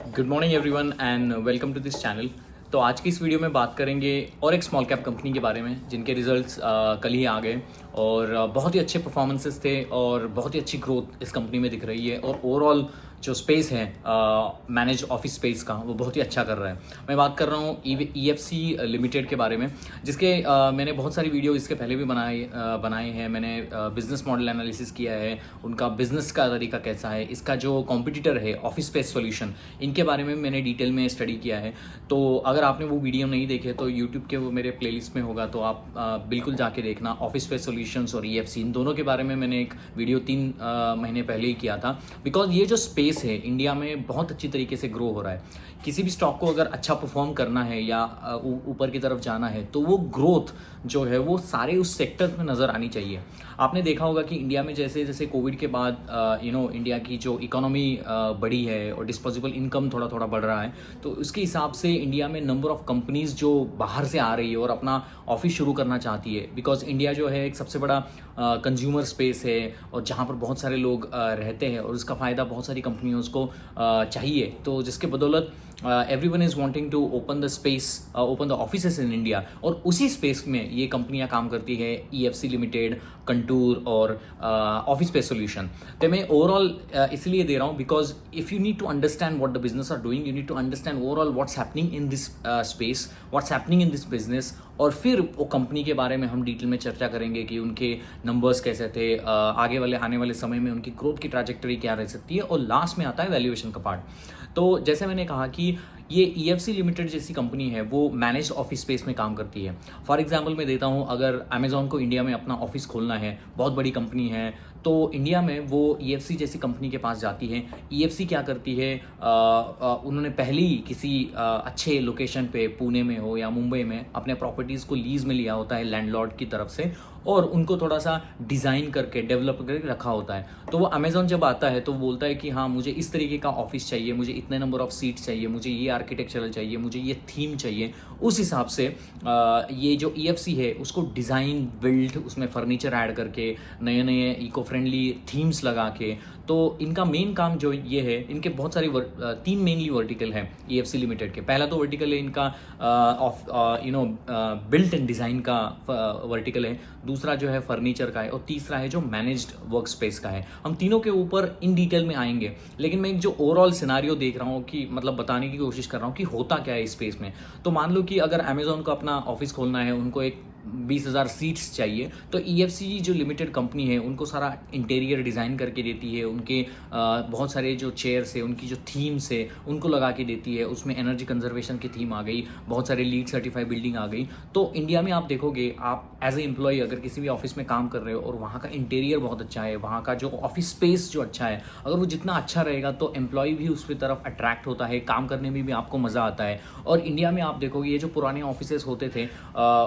Good morning everyone and welcome to this channel. तो आज की इस वीडियो में बात करेंगे और एक स्मॉल कैप कंपनी के बारे में जिनके रिजल्ट्स कल ही आ गए और बहुत ही अच्छे परफॉर्मेंसेस थे और बहुत ही अच्छी ग्रोथ इस कंपनी में दिख रही है और ओवरऑल जो स्पेस है मैनेज ऑफिस स्पेस का वो बहुत ही अच्छा कर रहा है। मैं बात कर रहा हूँ EFC लिमिटेड के बारे में, जिसके मैंने बहुत सारी वीडियो इसके पहले भी बनाए हैं। मैंने बिजनेस मॉडल एनालिसिस किया है, उनका बिजनेस का तरीका कैसा है, इसका जो कॉम्पिटिटर है ऑफिस स्पेस सॉल्यूशन, इनके बारे में मैंने डिटेल में स्टडी किया है। तो अगर आपने वो वीडियो नहीं देखे तो यूट्यूब के वो मेरे प्लेलिस्ट में होगा, तो आप बिल्कुल जाके देखना। ऑफिस स्पेस सॉल्यूशंस और EFC इन दोनों के बारे में मैंने एक वीडियो 3 महीने पहले ही किया था। बिकॉज ये जो स्पेस है इंडिया में बहुत अच्छी तरीके से ग्रो हो रहा है। किसी भी स्टॉक को अगर अच्छा परफॉर्म करना है या ऊपर की तरफ जाना है तो वो ग्रोथ जो है वो सारे उस सेक्टर में नज़र आनी चाहिए। आपने देखा होगा कि इंडिया में जैसे जैसे कोविड के बाद इंडिया की जो इकोनॉमी बढ़ी है और डिस्पोजेबल इनकम थोड़ा थोड़ा बढ़ रहा है, तो उसके हिसाब से इंडिया में नंबर ऑफ कंपनीज जो बाहर से आ रही है और अपना ऑफिस शुरू करना चाहती है। बिकॉज इंडिया जो है एक सबसे बड़ा कंज्यूमर स्पेस है और जहाँ पर बहुत सारे लोग रहते हैं और उसका फ़ायदा बहुत सारी कंपनियों को चाहिए, तो जिसके बदौलत everyone is wanting to open the space, open the offices in India। और उसी स्पेस में ये कंपनियां काम करती है, EFC लिमिटेड, कंटूर और ऑफिस स्पेस सॉल्यूशन। तो मैं ओवरऑल इसलिए दे रहा हूँ because if you need to understand what the business are doing, you need to understand overall what's happening in this space, what's happening in this business. और फिर वो कंपनी के बारे में हम डिटेल में चर्चा करेंगे कि उनके नंबर्स कैसे थे, आने वाले समय में उनकी ग्रोथ की ट्रैजेक्टरी क्या रह सकती है, और लास्ट में आता है वैल्यूएशन का पार्ट। तो जैसे मैंने कहा कि ये EFC लिमिटेड जैसी कंपनी है वो मैनेज ऑफिस स्पेस में काम करती है। फॉर एग्जांपल मैं देता हूँ, अगर अमेजॉन को इंडिया में अपना ऑफिस खोलना है, बहुत बड़ी कंपनी है, तो इंडिया में वो EFC जैसी कंपनी के पास जाती है। EFC क्या करती है, उन्होंने पहले ही किसी अच्छे लोकेशन पे, पुणे में हो या मुंबई में, अपने प्रॉपर्टीज़ को लीज में लिया होता है लैंडलॉर्ड की तरफ से, और उनको थोड़ा सा डिज़ाइन करके डेवलप करके रखा होता है। तो वो अमेजॉन जब आता है तो बोलता है कि हाँ, मुझे इस तरीके का ऑफिस चाहिए, मुझे इतने नंबर ऑफ सीट्स चाहिए, मुझे ये आर्किटेक्चरल चाहिए, मुझे ये थीम चाहिए। उस हिसाब से ये जो EFC है उसको डिज़ाइन, बिल्ड, उसमें फर्नीचर ऐड करके, नए नए इको फ्रेंडली थीम्स लगा के, तो इनका मेन काम जो ये है, इनके बहुत सारी 3 मेनली वर्टिकल है EFC लिमिटेड के। पहला तो वर्टिकल है इनका बिल्ट एंड डिज़ाइन का वर्टिकल है, दूसरा जो है फर्नीचर का है, और तीसरा है जो मैनेज्ड वर्क स्पेस का है। हम तीनों के ऊपर इन डिटेल में आएंगे, लेकिन मैं एक जो ओवरऑल सिनारियो देख रहा हूँ कि मतलब बताने की कोशिश कर रहा हूँ कि होता क्या है इस स्पेस में। तो मान लो कि अगर अमेजॉन को अपना ऑफिस खोलना है, उनको एक 20,000 सीट्स चाहिए, तो EFC जो लिमिटेड कंपनी है उनको सारा इंटीरियर डिज़ाइन करके देती है, उनके बहुत सारे जो चेयर्स है, उनकी जो थीम्स है उनको लगा के देती है। उसमें एनर्जी कंजर्वेशन की थीम आ गई, बहुत सारे लीड सर्टिफाइड बिल्डिंग आ गई। तो इंडिया में आप देखोगे, आप एज ए एम्प्लॉय अगर किसी भी ऑफिस में काम कर रहे हो और वहाँ का इंटीरियर बहुत अच्छा है, वहाँ का जो ऑफिस स्पेस जो अच्छा है, अगर वो जितना अच्छा रहेगा तो एम्प्लॉय भी उसकी तरफ अट्रैक्ट होता है, काम करने में भी आपको मज़ा आता है। और इंडिया में आप देखोगे ये जो पुराने ऑफिसेस होते थे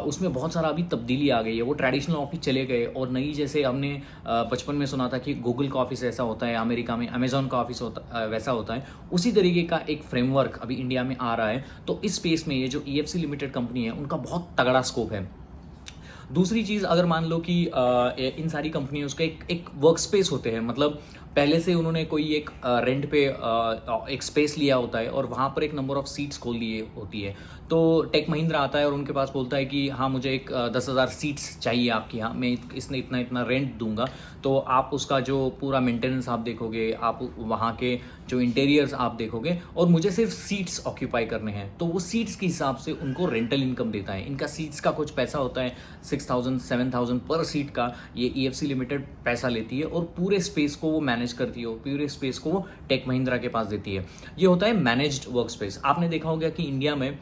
उसमें बहुत सारा अभी तब्दीली आ गई है, वो ट्रेडिशनल ऑफिस चले गए और नई, जैसे हमने बचपन में सुना था कि गूगल का ऑफिस ऐसा होता है, अमेरिका में अमेजॉन का ऑफिस होता वैसा होता है, उसी तरीके का एक फ्रेमवर्क अभी इंडिया में आ रहा है। तो इस स्पेस में ये जो EFC लिमिटेड कंपनी है उनका बहुत तगड़ा स्कोप है। दूसरी चीज़, अगर मान लो कि इन सारी कंपनियों का एक वर्क स्पेस होते हैं, मतलब पहले से उन्होंने कोई एक रेंट पे एक स्पेस लिया होता है और वहाँ पर एक नंबर ऑफ सीट्स खोल ली होती है। तो टेक महिंद्रा आता है और उनके पास बोलता है कि हाँ, मुझे एक 10,000 सीट्स चाहिए आपकी यहाँ, मैं इसने इतना इतना रेंट दूंगा। तो आप उसका जो पूरा मेंटेनेंस आप देखोगे, आप वहाँ के जो इंटीरियर्स आप देखोगे, और मुझे सिर्फ सीट्स ऑक्यूपाई करने हैं, तो वो सीट्स के हिसाब से उनको रेंटल इनकम देता है। इनका सीट्स का कुछ पैसा होता है 6,000 7,000 पर सीट का, ये EFC लिमिटेड पैसा लेती है और पूरे स्पेस को वो मैनेज करती है, पूरे स्पेस को वो टेक महिंद्रा के पास देती है। ये होता है मैनेज्ड वर्क स्पेस। आपने देखा होगा कि इंडिया में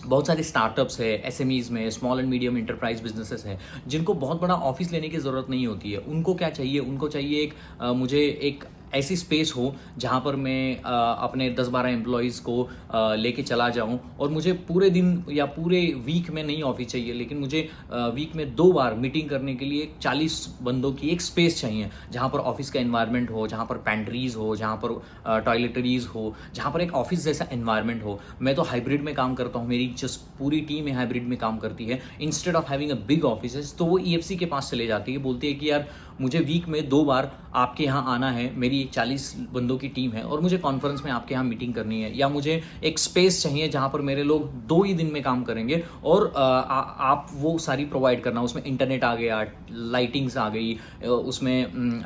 बहुत सारे स्टार्टअप्स है, SMEs में, small and medium enterprise businesses हैं, जिनको बहुत बड़ा ऑफिस लेने की ज़रूरत नहीं होती है। उनको क्या चाहिए, उनको चाहिए एक मुझे एक ऐसी स्पेस हो जहाँ पर मैं अपने 10-12 एम्प्लॉयज़ को लेके चला जाऊँ, और मुझे पूरे दिन या पूरे वीक में नहीं ऑफिस चाहिए, लेकिन मुझे वीक में 2 बार मीटिंग करने के लिए 40 बंदों की एक स्पेस चाहिए, जहाँ पर ऑफिस का एनवायरनमेंट हो, जहाँ पर पैंट्रीज हो, जहाँ पर टॉयलेटरीज हो, जहाँ पर एक ऑफिस जैसा एनवायरनमेंट हो। मैं तो हाइब्रिड में काम करता हूँ, मेरी जो पूरी टीम है हाइब्रिड में काम करती है। Instead of having a big office, तो वो EFC के पास चले जाती है, बोलती है कि यार मुझे वीक में 2 बार आपके यहाँ आना है, मेरी 40 बंदों की टीम है और मुझे कॉन्फ्रेंस में आपके यहाँ मीटिंग करनी है, या मुझे एक स्पेस चाहिए जहाँ पर मेरे लोग 2 ही दिन में काम करेंगे और आप वो सारी प्रोवाइड करना, उसमें इंटरनेट आ गया, लाइटिंग्स आ गई, उसमें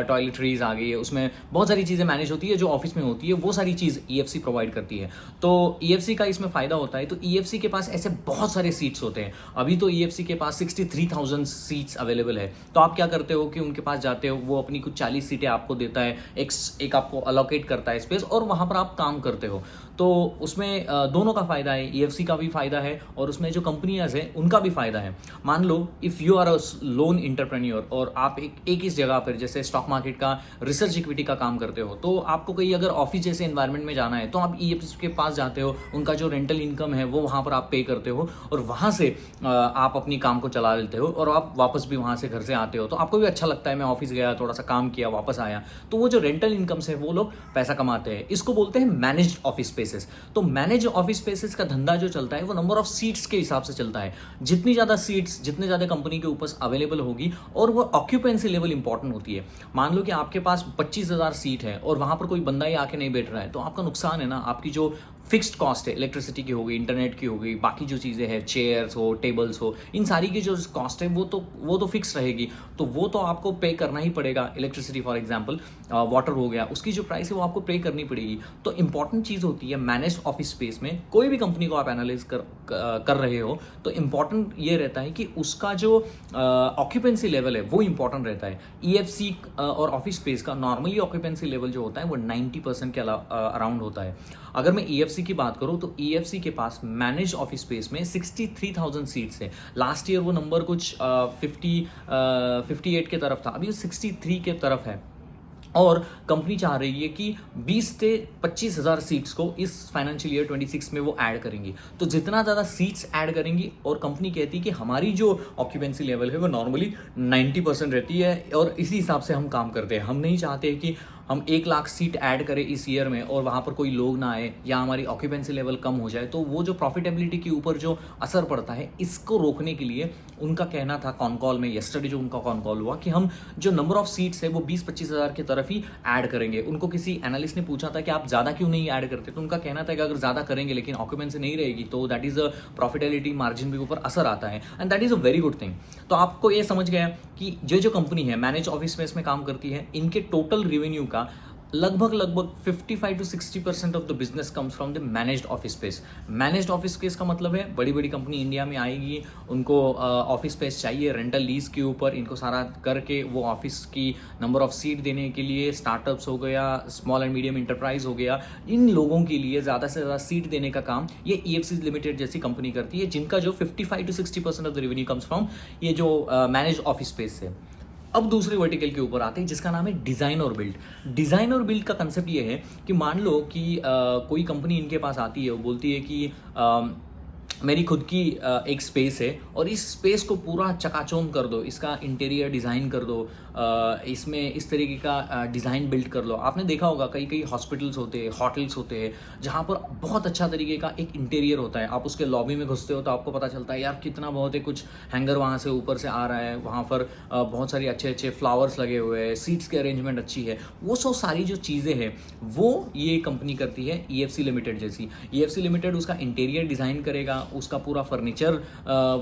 टॉयलेटरीज आ गई है, उसमें बहुत सारी चीज़ें मैनेज होती है जो ऑफिस में होती है, वो सारी चीज़ EFC प्रोवाइड करती है। तो EFC का इसमें फ़ायदा होता है। तो EFC के पास ऐसे बहुत सारे सीट्स होते हैं। अभी तो EFC के पास 63,000 सीट्स अवेलेबल है। तो आप क्या करते हो कि उनके पास जाते हो, वो अपनी कुछ 40 सीटें आपको देता है, एक आपको अलोकेट करता है स्पेस, और वहाँ पर आप काम करते हो। तो उसमें दोनों का फ़ायदा है, EFC का भी फ़ायदा है और उसमें जो कंपनियाज हैं उनका भी फ़ायदा है। मान लो if you are a lone entrepreneur और आप एक ही जगह पर जैसे स्टॉक मार्केट का रिसर्च इक्विटी का काम करते हो, तो आपको कहीं अगर ऑफिस जैसे एनवायरनमेंट में जाना है तो आप EFC के पास जाते हो, उनका जो रेंटल इनकम है वो वहाँ पर आप पे करते हो और वहाँ से आप अपनी काम को चला लेते हो और आप वापस भी वहाँ से घर से आते हो, तो आपको भी अच्छा लगता है, मैं ऑफिस गया, थोड़ा सा काम किया, वापस आया। तो वो जो रेंटल इनकम से वो लोग पैसा कमाते हैं। इसको बोलते हैं मैनेज्ड ऑफिस स्पेसेस। तो मैनेज ऑफिस स्पेसेस का धंधा जो चलता है वो नंबर ऑफ सीट्स के हिसाब से चलता है। जितनी ज़्यादा सीट्स, जितने ज़्यादा कंपनी के ऊपर अवेलेबल होगी, और वो ऑक्यूपेंसी लेवल इंपॉर्टेंट होती है। मान लो कि आपके पास 25,000 सीट है और वहाँ पर कोई बंदा ही आके नहीं बैठ रहा है, तो आपका नुकसान है ना। आपकी जो फिक्स्ड कॉस्ट है, इलेक्ट्रिसिटी की हो गई, इंटरनेट की हो गई, बाकी जो चीज़ें हैं, चेयर्स हो, टेबल्स हो, इन सारी की जो कॉस्ट है वो तो फिक्स रहेगी, तो वो तो आपको पे करना ही पड़ेगा। इलेक्ट्रिसिटी फॉर एग्जांपल, वाटर हो गया, उसकी जो प्राइस है वो आपको पे करनी पड़ेगी। तो इंपॉर्टेंट चीज़ होती है मैनेज ऑफिस स्पेस में, कोई भी कंपनी को आप एनालाइज कर रहे हो तो इंपॉर्टेंट ये रहता है कि उसका जो ऑक्यूपेंसी लेवल है वो इंपॉर्टेंट रहता है। EFC और ऑफिस स्पेस का नॉर्मली ऑक्यूपेंसी लेवल जो होता है वो 90% के अराउंड होता है। अगर मैं EFC की बात करूं तो EFC के पास मैनेज ऑफिस स्पेस में 63,000 सीट्स है। लास्ट ईयर वो नंबर कुछ 58 के तरफ था, अभी 63 के तरफ है। और कंपनी चाह रही है कि 20 से 25,000 सीट्स को इस फाइनेंशियल ईयर 26 में वो ऐड करेंगी। तो जितना ज़्यादा सीट्स ऐड करेंगी, और कंपनी कहती है कि हमारी जो ऑक्यूपेंसी लेवल है वो नॉर्मली 90% रहती है और इसी हिसाब से हम काम करते हैं। हम नहीं चाहते कि हम 1 लाख सीट ऐड करें इस ईयर में और वहाँ पर कोई लोग ना आए या हमारी ऑक्यूपेंसी लेवल कम हो जाए, तो वो जो प्रॉफिटेबिलिटी के ऊपर जो असर पड़ता है, इसको रोकने के लिए उनका कहना था कॉन कॉल में, यस्टरडे जो उनका कॉन कॉल हुआ, कि हम जो नंबर ऑफ सीट्स है वो 20-25 हज़ार की तरफ ही ऐड करेंगे। उनको किसी एनालिस्ट ने पूछा था कि आप ज़्यादा क्यों नहीं ऐड करते, तो उनका कहना था कि अगर ज़्यादा करेंगे लेकिन ऑक्यूपेंसी नहीं रहेगी तो that is a profitability margin के ऊपर असर आता है, and that is a very good thing. तो आपको ये समझ गया कि जो कंपनी है मैनेज ऑफिस स्पेस में काम करती है, इनके टोटल रेवेन्यू का लगभग 55 to 60% of the business comes from the managed office space. Managed office space का मतलब है बड़ी बड़ी कंपनी इंडिया में आएगी, उनको ऑफिस स्पेस चाहिए रेंटल लीज के ऊपर, इनको सारा करके वो ऑफिस की नंबर ऑफ सीट देने के लिए, स्टार्टअप्स हो गया, स्मॉल एंड मीडियम इंटरप्राइज हो गया, इन लोगों के लिए ज़्यादा से ज़्यादा सीट देने का काम ये EFC लिमिटेड जैसी कंपनी करती है, जिनका जो 55 to 60% of the revenue comes from ये जो मैनेज ऑफिस स्पेस से। अब दूसरे वर्टिकल के ऊपर आते हैं जिसका नाम है डिज़ाइन और बिल्ड। डिज़ाइन और बिल्ड का कंसेप्ट ये है कि मान लो कि कोई कंपनी इनके पास आती है, वो बोलती है कि मेरी खुद की एक स्पेस है और इस स्पेस को पूरा चकाचौंध कर दो, इसका इंटीरियर डिज़ाइन कर दो, इसमें इस तरीके का डिज़ाइन बिल्ड कर लो। आपने देखा होगा कई कई हॉस्पिटल्स होते हैं, होटल्स होते हैं, जहाँ पर बहुत अच्छा तरीके का एक इंटीरियर होता है। आप उसके लॉबी में घुसते हो तो आपको पता चलता है यार कितना बहुत है, कुछ हैंगर वहाँ से ऊपर से आ रहा है, वहाँ पर बहुत सारी अच्छे अच्छे फ्लावर्स लगे हुए हैं, सीट्स की अरेंजमेंट अच्छी है, वो सब सारी जो चीज़ें हैं वो ये कंपनी करती है EFC लिमिटेड जैसी। EFC लिमिटेड उसका इंटीरियर डिज़ाइन करेगा, उसका पूरा फर्नीचर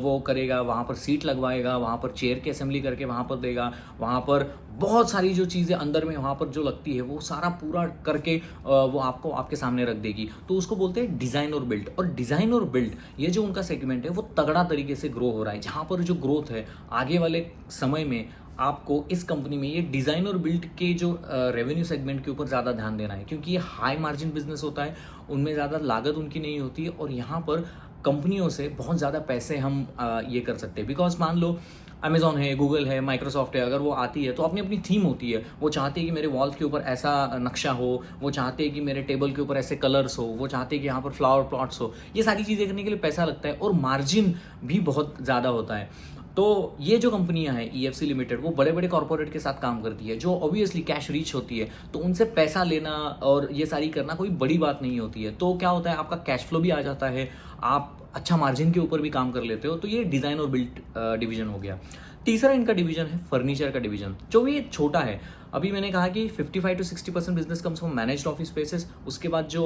वो करेगा, वहाँ पर सीट लगवाएगा, वहाँ पर चेयर की असेंबली करके वहाँ पर देगा, वहाँ पर बहुत सारी जो चीज़ें अंदर में वहाँ पर जो लगती है वो सारा पूरा करके वो आपको आपके सामने रख देगी। तो उसको बोलते हैं डिज़ाइन और बिल्ड। और डिज़ाइन और बिल्ड ये जो उनका सेगमेंट है वो तगड़ा तरीके से ग्रो हो रहा है, जहाँ पर जो ग्रोथ है आगे वाले समय में आपको इस कंपनी में ये डिज़ाइन और बिल्ड के जो रेवेन्यू सेगमेंट के ऊपर ज़्यादा ध्यान देना है, क्योंकि ये हाई मार्जिन बिजनेस होता है, उनमें ज़्यादा लागत उनकी नहीं होती है और यहाँ पर कंपनियों से बहुत ज़्यादा पैसे हम ये कर सकते हैं। बिकॉज मान लो अमेजॉन है, गूगल है, माइक्रोसॉफ्ट है, अगर वो आती है तो अपनी अपनी थीम होती है। वो चाहते हैं कि मेरे वॉल्स के ऊपर ऐसा नक्शा हो, वो चाहते हैं कि मेरे टेबल के ऊपर ऐसे कलर्स हो, वो चाहते हैं कि यहाँ पर फ्लावर प्लॉट्स हो। ये सारी चीज़ें करने के लिए पैसा लगता है और मार्जिन भी बहुत ज़्यादा होता है। तो ये जो कंपनियां हैं EFC लिमिटेड, वो बड़े बड़े कॉर्पोरेट के साथ काम करती है जो ऑब्वियसली कैश रीच होती है, तो उनसे पैसा लेना और ये सारी करना कोई बड़ी बात नहीं होती है। तो क्या होता है, आपका कैश फ्लो भी आ जाता है, आप अच्छा मार्जिन के ऊपर भी काम कर लेते हो। तो ये डिज़ाइन और बिल्ड डिवीजन हो गया। तीसरा इनका डिवीजन है फर्नीचर का डिवीजन, जो भी छोटा है। अभी मैंने कहा कि 55 to 60% business comes from managed office spaces. उसके बाद जो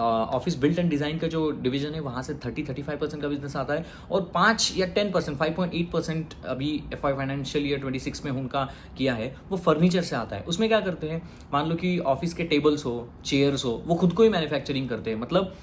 ऑफिस बिल्ट एंड डिज़ाइन का जो डिवीजन है वहाँ से 30-35% का बिजनेस आता है, और 5 या 10%, 5.8% अभी FY फाइनेंशियल ईयर 26 में उनका किया है, वो फर्नीचर से आता है। उसमें क्या करते हैं, मान लो कि ऑफिस के टेबल्स हो, चेयर्स हो, वो खुद को ही मैन्युफैक्चरिंग करते हैं। मतलब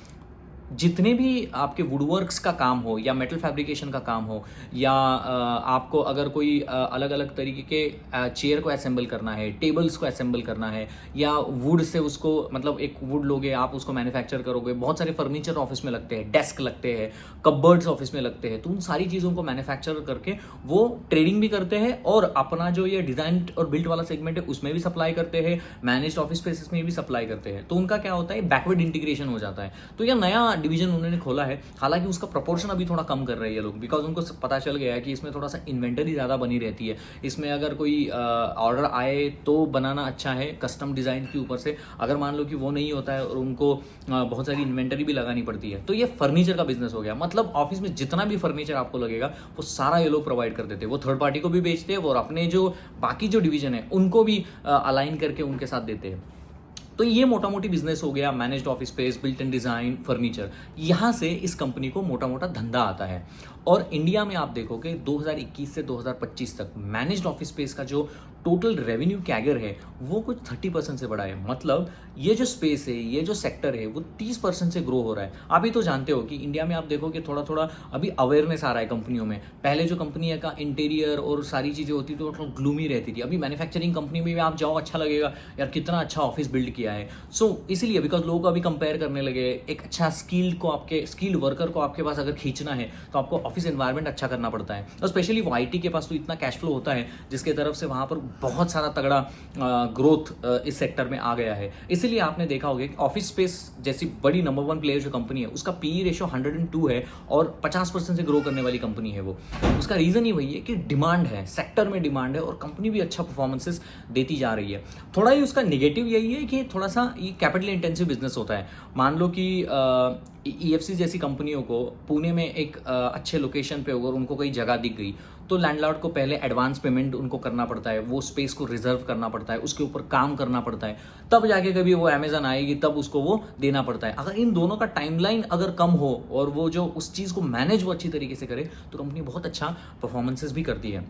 जितने भी आपके वुडवर्क्स का काम हो, या मेटल फैब्रिकेशन का काम हो, या आपको अगर कोई अलग अलग तरीके के चेयर को असेंबल करना है, टेबल्स को असेंबल करना है, या वुड से उसको, मतलब एक वुड लोगे आप, उसको मैन्युफैक्चर करोगे। बहुत सारे फर्नीचर ऑफिस में लगते हैं, डेस्क लगते हैं, कपबर्ड्स ऑफिस में लगते हैं। तो उन सारी चीज़ों को मैन्युफैक्चर करके वो ट्रेडिंग भी करते हैं, और अपना जो ये डिज़ाइन और बिल्ट वाला सेगमेंट है उसमें भी सप्लाई करते हैं, मैनेज्ड ऑफिस स्पेसेस में भी सप्लाई करते हैं। तो उनका क्या होता है, बैकवर्ड इंटीग्रेशन हो जाता है। तो यह नया डिवीजन उन्होंने खोला है। हालांकि उसका प्रोपोर्शन अभी थोड़ा कम कर रहे हैं लोग, बिकॉज उनको पता चल गया है कि इसमें थोड़ा सा इन्वेंटरी ज़्यादा बनी रहती है। इसमें अगर कोई ऑर्डर आए तो बनाना अच्छा है कस्टम डिज़ाइन के ऊपर से, अगर मान लो कि वो नहीं होता है और उनको बहुत सारी इन्वेंटरी भी लगानी पड़ती है। तो ये फर्नीचर का बिजनेस हो गया। मतलब ऑफिस में जितना भी फर्नीचर आपको लगेगा वो सारा ये लोग प्रोवाइड कर देते हैं। वो थर्ड पार्टी को भी बेचते हैं, और अपने जो बाकी जो डिवीजन है उनको भी अलाइन करके उनके साथ देते हैं। तो ये मोटा मोटी बिजनेस हो गया, managed office space, built and design, furniture. यहाँ से इस कंपनी को मोटा मोटा धंधा आता है। और इंडिया में आप देखोगे 2021 से 2025 तक मैनेज्ड ऑफिस स्पेस का जो टोटल रेवेन्यू कैगर है वो कुछ 30% से बढ़ा है। मतलब ये जो स्पेस है, ये जो सेक्टर है, वो 30% से ग्रो हो रहा है। आप ही तो जानते हो कि इंडिया में आप देखोगे थोड़ा थोड़ा अभी अवेयरनेस आ रहा है कंपनियों में। पहले जो कंपनी का इंटीरियर और सारी चीज़ें होती थी वो थोड़ा ग्लूमी रहती थी। अभी मैन्युफैक्चरिंग कंपनी में भी आप जाओ, अच्छा लगेगा यार, कितना अच्छा ऑफिस बिल्ड किया है। सो इसीलिए बिकॉज लोग अभी कंपेयर करने लगे, एक अच्छा स्किल्ड वर्कर को आपके पास अगर खींचना है तो आपको ऑफिस एनवायरनमेंट अच्छा करना पड़ता है। और स्पेशली वो IT के पास तो इतना कैश फ्लो होता है जिसके तरफ से वहाँ पर बहुत सारा तगड़ा ग्रोथ इस सेक्टर में आ गया है। इसीलिए आपने देखा होगा कि ऑफिस स्पेस जैसी बड़ी नंबर 1 प्लेयर जो कंपनी है उसका PE रेशो 102 है, और 50% से ग्रो करने वाली कंपनी है वो। उसका रीज़न ही वही है कि डिमांड है, सेक्टर में डिमांड है, और कंपनी भी अच्छा परफॉर्मेंसेस देती जा रही है। थोड़ा ही उसका नेगेटिव यही है कि थोड़ा सा ये कैपिटल इंटेंसिव बिजनेस होता है। मान लो कि EFC जैसी कंपनियों को पुणे में एक अच्छे लोकेशन पे अगर उनको कोई जगह दिख गई तो लैंडलॉर्ड को पहले एडवांस पेमेंट उनको करना पड़ता है, वो स्पेस को रिजर्व करना पड़ता है, उसके ऊपर काम करना पड़ता है, तब जाके कभी वो अमेजन आएगी तब उसको वो देना पड़ता है। अगर इन दोनों का टाइमलाइन अगर कम हो और वो जो उस चीज़ को मैनेज वो अच्छी तरीके से करे तो कंपनी बहुत अच्छा परफॉर्मेंसेस भी करती है।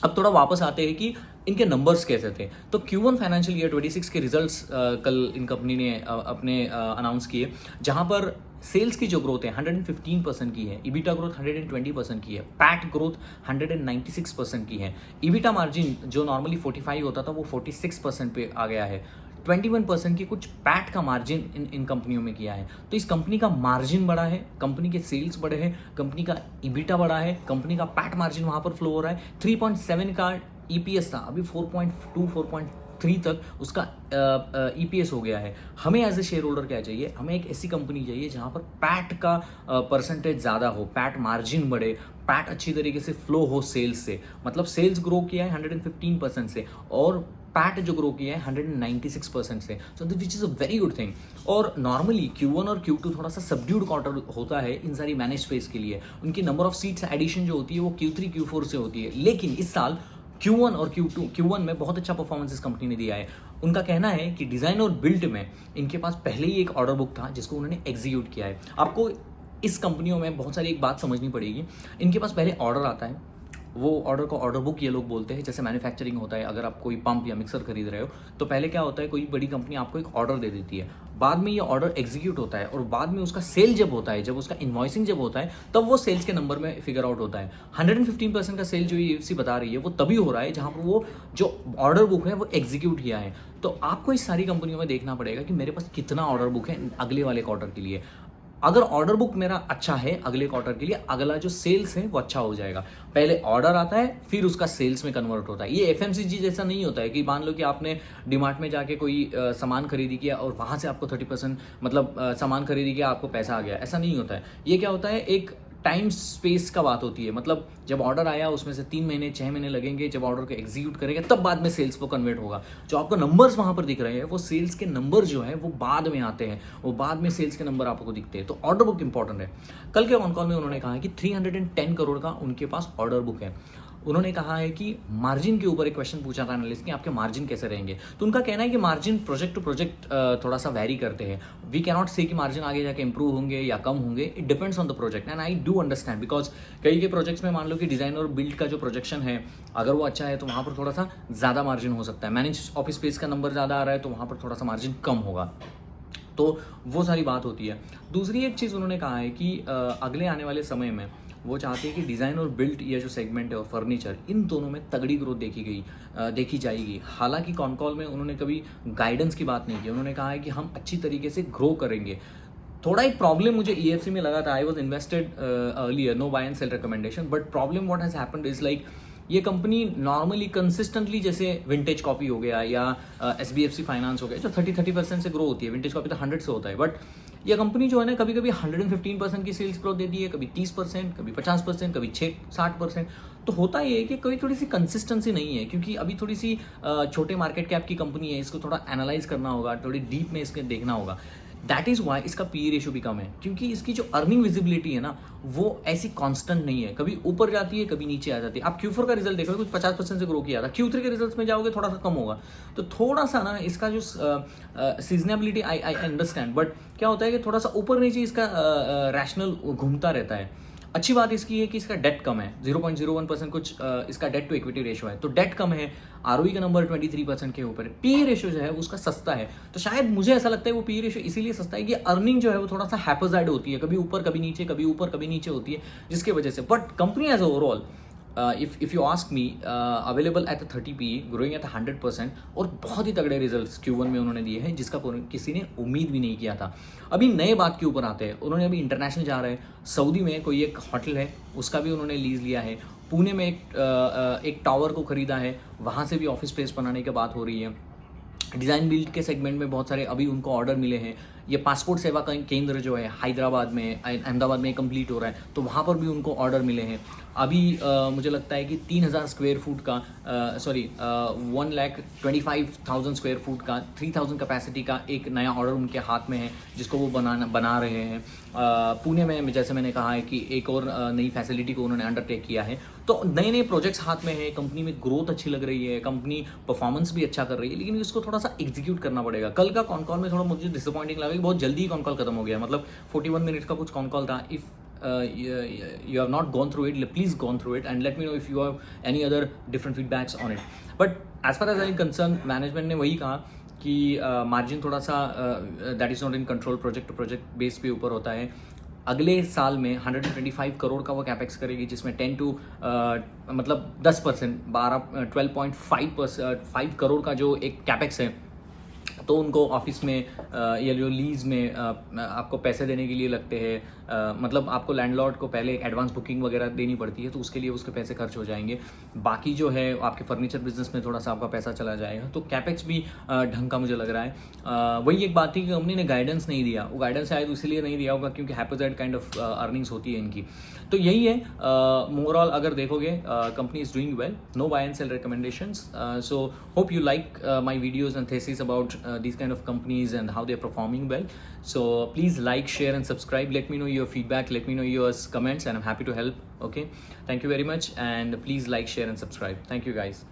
अब थोड़ा वापस आते हैं कि इनके नंबर्स कैसे थे। तो Q1 फाइनेंशियल ईयर 26 के रिजल्ट्स कल इन कंपनी ने अपने अनाउंस किए, जहां पर सेल्स की जो ग्रोथ है 115% की है, EBITDA ग्रोथ 120% की है, पैट ग्रोथ 196% की है, EBITDA मार्जिन जो नॉर्मली 45 होता था वो 46% पे आ गया है, 21% की कुछ पैट का मार्जिन इन कंपनियों में किया है। तो इस कंपनी का मार्जिन बढ़ा है, कंपनी के सेल्स बढ़े हैं, कंपनी का EBITDA बढ़ा है, कंपनी का पैट मार्जिन वहाँ पर फ्लो हो रहा है। 3.7 का EPS था, अभी 4.2 4.3 तक उसका EPS हो गया है। हमें एज ए शेयर होल्डर क्या चाहिए, हमें एक ऐसी कंपनी चाहिए जहाँ पर पैट का परसेंटेज ज़्यादा हो, पैट मार्जिन बढ़े, पैट अच्छी तरीके से फ्लो हो सेल्स से। मतलब सेल्स ग्रो किया है 115% से, और पैट जो ग्रो किया है 196% से, so which is a very good thing. और नॉर्मली Q1 और Q2 थोड़ा सा सबड्यूड क्वार्टर होता है इन सारी मैनेज स्पेस के लिए, उनकी नंबर ऑफ सीट्स एडिशन जो होती है वो Q3 Q4 से होती है। लेकिन इस साल Q1 और Q1 में बहुत अच्छा परफॉर्मेंस इस कंपनी ने दिया है। उनका कहना है कि डिज़ाइन और बिल्ड में इनके पास पहले ही एक ऑर्डर बुक था जिसको उन्होंने एग्जीक्यूट किया है। आपको इस कंपनियों में बहुत सारी एक बात समझनी पड़ेगी, इनके पास पहले ऑर्डर आता है, वो ऑर्डर को ऑर्डर बुक ये लोग बोलते हैं। जैसे मैन्युफैक्चरिंग होता है, अगर आप कोई पंप या मिक्सर खरीद रहे हो तो पहले क्या होता है, कोई बड़ी कंपनी आपको एक ऑर्डर दे देती है, बाद में ये ऑर्डर एग्जीक्यूट होता है, और बाद में उसका सेल जब होता है, जब उसका इन्वॉइसिंग जब होता है, तब वो सेल्स के नंबर में फिगर आउट होता है। 115% का सेल जो EFC बता रही है वो तभी हो रहा है जहाँ पर वो जो ऑर्डर बुक है वो एग्जीक्यूट किया है। तो आपको इस सारी कंपनियों में देखना पड़ेगा कि मेरे पास कितना ऑर्डर बुक है अगले वाले क्वार्टर के लिए। अगर ऑर्डर बुक मेरा अच्छा है अगले क्वार्टर के लिए, अगला जो सेल्स है वो अच्छा हो जाएगा। पहले ऑर्डर आता है फिर उसका सेल्स में कन्वर्ट होता है। ये FMCG जैसा नहीं होता है कि मान लो कि आपने डीमार्ट में जाके कोई सामान खरीदी किया और वहाँ से आपको 30% मतलब सामान खरीदी किया, आपको पैसा आ गया, ऐसा नहीं होता है। ये क्या होता है, एक टाइम स्पेस का बात होती है। मतलब जब ऑर्डर आया उसमें से 3 महीने 6 महीने लगेंगे, जब ऑर्डर को एग्जीक्यूट करेंगे तब बाद में सेल्स वो कन्वर्ट होगा। जो आपको नंबर्स वहाँ पर दिख रहे हैं वो सेल्स के नंबर जो है वो बाद में आते हैं, वो बाद में सेल्स के नंबर आपको दिखते हैं। तो ऑर्डर बुक इंपॉर्टेंट है। कल के ऑन कॉल में उन्होंने कहा कि 310 करोड़ का उनके पास ऑर्डर बुक है। उन्होंने कहा है कि मार्जिन के ऊपर एक क्वेश्चन पूछा था एनालिस्ट कि आपके मार्जिन कैसे रहेंगे, तो उनका कहना है कि मार्जिन प्रोजेक्ट टू प्रोजेक्ट थोड़ा सा वैरी करते हैं। वी कैन नॉट से कि मार्जिन आगे जाके इंप्रूव होंगे या कम होंगे, it depends on the project and I do understand, because कई के प्रोजेक्ट्स में मान लो कि डिजाइन और बिल्ड का जो प्रोजेक्शन है अगर वो अच्छा है तो वहाँ पर थोड़ा सा ज़्यादा मार्जिन हो सकता है। मैनेज ऑफिस स्पेस का नंबर ज़्यादा आ रहा है तो वहाँ पर थोड़ा सा मार्जिन कम होगा, तो वो सारी बात होती है। दूसरी एक चीज़ उन्होंने कहा है कि अगले आने वाले समय में वो चाहते हैं कि डिज़ाइन और बिल्ट ये जो सेगमेंट है और फर्नीचर, इन दोनों में तगड़ी ग्रोथ देखी जाएगी। हालांकि कॉन कॉल में उन्होंने कभी गाइडेंस की बात नहीं की, उन्होंने कहा है कि हम अच्छी तरीके से ग्रो करेंगे। थोड़ा एक प्रॉब्लम मुझे EFC में लगा था, I was invested earlier, no buy and sell recommendation, but problem what has happened is like ये कंपनी नॉर्मली कंसिस्टेंटली, जैसे विंटेज कॉपी हो गया या SBFC फाइनेंस हो गया, जो 30% से ग्रो होती है, विंटेज कॉपी तो 100 से होता है, बट ये कंपनी जो है ना कभी कभी 115% की सेल्स ग्रोथ देती है, कभी 30%, कभी 50%, कभी 60%। तो होता ये है कि कभी थोड़ी सी कंसिस्टेंसी नहीं है, क्योंकि अभी थोड़ी सी छोटे मार्केट कैप की कंपनी है, इसको थोड़ा एनालाइज करना होगा, थोड़ी डीप में इसके देखना होगा। दैट इज़ वाई इसका PE रेशो भी कम है, क्योंकि इसकी जो अर्निंग विजिबिलिटी है ना वो ऐसी कांस्टेंट नहीं है, कभी ऊपर जाती है कभी नीचे आ जाती है। आप Q4 का रिजल्ट देखोगे कुछ 50% से ग्रो किया था, Q3 के रिजल्ट्स में जाओगे थोड़ा सा कम होगा। तो थोड़ा सा ना इसका जो सीजनेबिलिटी आई अंडरस्टैंड, बट क्या होता है कि थोड़ा सा ऊपर नीचे इसका रैशनल घूमता रहता है। अच्छी बात इसकी है कि इसका डेट कम है, 0.01% कुछ इसका डेट टू इक्विटी रेशो है, तो डेट कम है। ROE का नंबर 23% के ऊपर है। PE रेशो जो है उसका सस्ता है, तो शायद मुझे ऐसा लगता है वो PE रेशो इसीलिए सस्ता है कि अर्निंग जो है वो थोड़ा सा हैपोजाइड होती है, कभी ऊपर कभी नीचे, कभी ऊपर कभी नीचे होती है, जिसकी वजह से। But company as overall, if you ask me, available at a 30 PE, growing at 100%, और बहुत ही तगड़े रिजल्ट्स Q1 में उन्होंने दिए हैं, जिसका किसी ने उम्मीद भी नहीं किया था। अभी नए बात के ऊपर आते हैं, उन्होंने अभी इंटरनेशनल जा रहे हैं। सऊदी में कोई एक होटल है, उसका भी उन्होंने लीज लिया है। पुणे में एक टावर को खरीदा है, वहाँ से भी ऑफिस स्पेस बनाने की बात हो रही है। डिज़ाइन बिल्ड के सेगमेंट में बहुत सारे अभी उनको ऑर्डर मिले हैं। ये पासपोर्ट सेवा का केंद्र जो है हैदराबाद में, अहमदाबाद में कंप्लीट हो रहा है, तो वहाँ पर भी उनको ऑर्डर मिले हैं। अभी मुझे लगता है कि 3000 स्क्वायर फुट का 1,25,000 स्क्वायर फुट का 3000 कैपेसिटी का एक नया ऑर्डर उनके हाथ में है, जिसको वो बना रहे हैं। पुणे में जैसे मैंने कहा है कि एक और नई फैसिलिटी को उन्होंने अंडरटेक किया है। तो नए नए प्रोजेक्ट्स हाथ में है, कंपनी में ग्रोथ अच्छी लग रही है, कंपनी परफॉर्मेंस भी अच्छा कर रही है, लेकिन इसको थोड़ा सा एग्जीक्यूट करना पड़ेगा। कल का कॉन कॉल में थोड़ा मुझे डिसअपॉइंटिंग लगा कि बहुत जल्दी कॉन कॉल खत्म हो गया, मतलब 41 मिनट का कुछ कॉन कॉल था। If you have not gone through it, please gone through it and let me know if you have any other different feedbacks on it. But as far as I am concerned, management ने वही कहा कि margin थोड़ा सा that is not in control, project to project base पे ऊपर होता है। अगले साल में 125 करोड़ का वो कैपेक्स करेगी, जिसमें 10% 12.5 करोड़ का जो एक कैपेक्स है, तो उनको ऑफिस में या जो लीज में आपको पैसे देने के लिए लगते हैं, मतलब आपको लैंडलॉर्ड को पहले एडवांस बुकिंग वगैरह देनी पड़ती है, तो उसके लिए उसके पैसे खर्च हो जाएंगे। बाकी जो है आपके फर्नीचर बिजनेस में थोड़ा सा आपका पैसा चला जाएगा, तो कैपेक्स भी ढंग का मुझे लग रहा है। वही एक बात थी कि कंपनी ने गाइडेंस नहीं दिया, वो गाइडेंस शायद इसलिए नहीं दिया होगा क्योंकि हैपोजाइड काइंड ऑफ अर्निंग्स होती है इनकी। तो यही है ओवरऑल अगर देखोगे, company is doing well, no buy and sell recommendations. So hope you like my videos and thesis about these kind of companies and how they're performing well. So please like, share and subscribe. Let me know your feedback, let me know your comments, and I'm happy to help. Okay, thank you very much, and please like, share and subscribe. Thank you guys.